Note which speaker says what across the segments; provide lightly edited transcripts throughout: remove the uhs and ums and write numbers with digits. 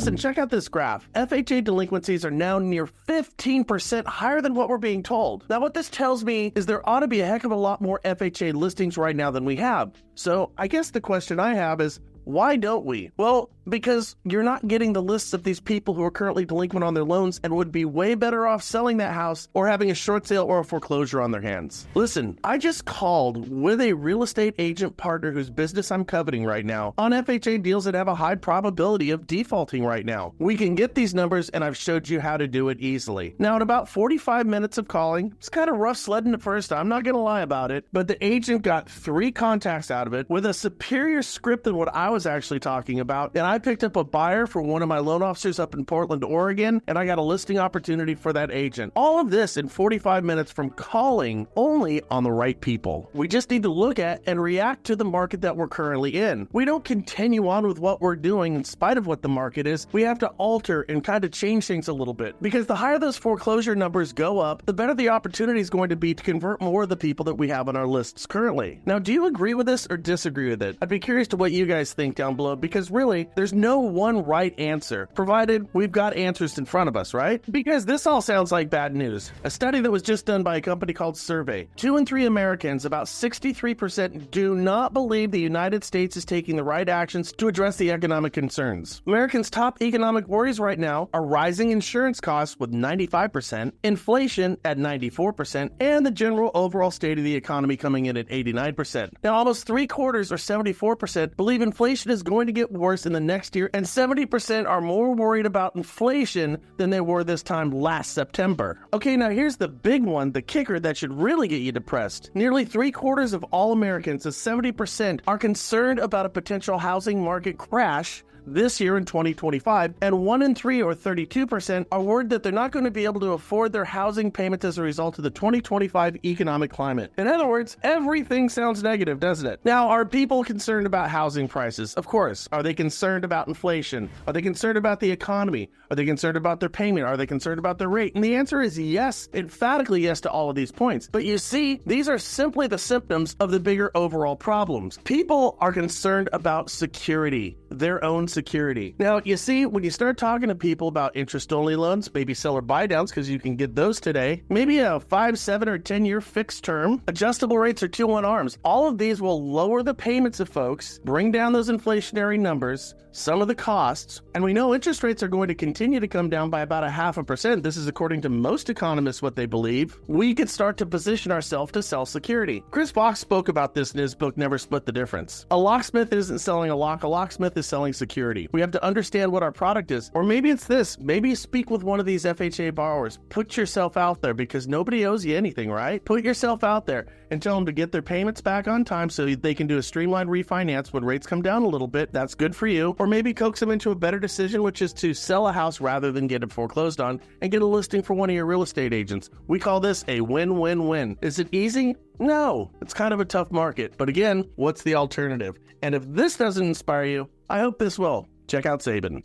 Speaker 1: Listen, check out this graph. FHA delinquencies are now near 15% higher than what we're being told. Now, what this tells me is there ought to be a heck of a lot more FHA listings right now than we have. So I guess the question I have is, why don't we? Well, because you're not getting the lists of these people who are currently delinquent on their loans and would be way better off selling that house or having a short sale or a foreclosure on their hands. Listen, I just called with a real estate agent partner whose business I'm coveting right now on FHA deals that have a high probability of defaulting right now. We can get these numbers and I've showed you how to do it easily. Now, in about 45 minutes of calling, it's kind of rough sledding at first, I'm not going to lie about it, but the agent got 3 contacts out of it with a superior script than what I was actually talking about, and I picked up a buyer for one of my loan officers up in Portland, Oregon, and I got a listing opportunity for that agent. All of this in 45 minutes from calling only on the right people. We just need to look at and react to the market that we're currently in. We don't continue on with what we're doing in spite of what the market is. We have to alter and kind of change things a little bit, because the higher those foreclosure numbers go up, the better the opportunity is going to be to convert more of the people that we have on our lists currently. Now, do you agree with this or disagree with it? I'd be curious to what you guys think down below, because really, there's no one right answer, provided we've got answers in front of us, right? Because this all sounds like bad news. A study that was just done by a company called Survey, 2 in 3 Americans, about 63%, do not believe the United States is taking the right actions to address the economic concerns. Americans' top economic worries right now are rising insurance costs with 95%, inflation at 94%, and the general overall state of the economy coming in at 89%. Now, almost 3/4 or 74% believe inflation is going to get worse in the next year, and 70% are more worried about inflation than they were this time last September. Okay, now here's the big one, the kicker that should really get you depressed. Nearly 3/4 of all Americans, so 70%, are concerned about a potential housing market crash this year in 2025, and 1 in 3 or 32% are worried that they're not going to be able to afford their housing payments as a result of the 2025 economic climate. In other words, everything sounds negative, doesn't it? Now, are people concerned about housing prices? Of course. Are they concerned about inflation? Are they concerned about the economy? Are they concerned about their payment? Are they concerned about their rate? And the answer is yes, emphatically yes to all of these points. But you see, these are simply the symptoms of the bigger overall problems. People are concerned about security, their own security. Now, you see, when you start talking to people about interest-only loans, maybe seller buy-downs, because you can get those today, maybe a 5, 7, or 10-year fixed term, adjustable rates or 2-1 ARMs, all of these will lower the payments of folks, bring down those inflationary numbers, some of the costs, and we know interest rates are going to continue to come down by about 0.5%. This is according to most economists what they believe. We could start to position ourselves to sell security. Chris Fox spoke about this in his book, Never Split the Difference. A locksmith isn't selling a lock, a locksmith is selling security. We have to understand what our product is. Or maybe it's this. Maybe you speak with one of these FHA borrowers. Put yourself out there, because nobody owes you anything, right? Put yourself out there and tell them to get their payments back on time so they can do a streamlined refinance when rates come down a little bit. That's good for you. Or maybe coax them into a better decision, which is to sell a house rather than get it foreclosed on and get a listing for one of your real estate agents. We call this a win-win-win. Is it easy? No, it's kind of a tough market. But again, what's the alternative? And if this doesn't inspire you, I hope this will. Check out Sabin.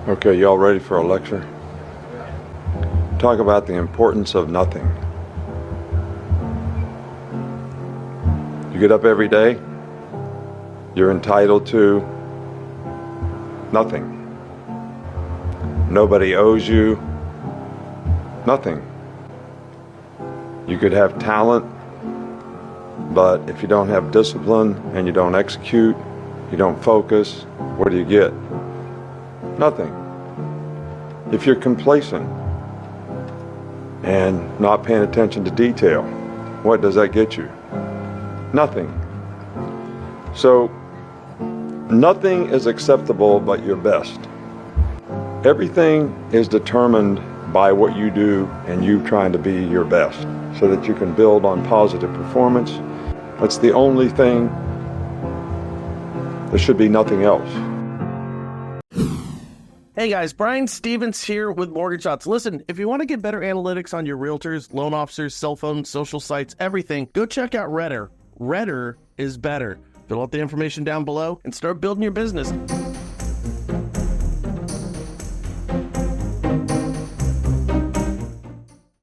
Speaker 2: Okay, y'all ready for a lecture? Talk about the importance of nothing. You get up every day, you're entitled to nothing. Nobody owes you nothing. You could have talent, but if you don't have discipline and you don't execute, you don't focus, what do you get? Nothing. If you're complacent and not paying attention to detail, what does that get you? Nothing. So, nothing is acceptable but your best. Everything is determined by what you do and you trying to be your best so that you can build on positive performance. That's the only thing. There should be nothing else.
Speaker 1: Hey guys, Brian Stevens here with Mortgage Shots. Listen, if you want to get better analytics on your realtors, loan officers, cell phones, social sites, everything, go check out RETR. RETR is better. Fill out the information down below and start building your business.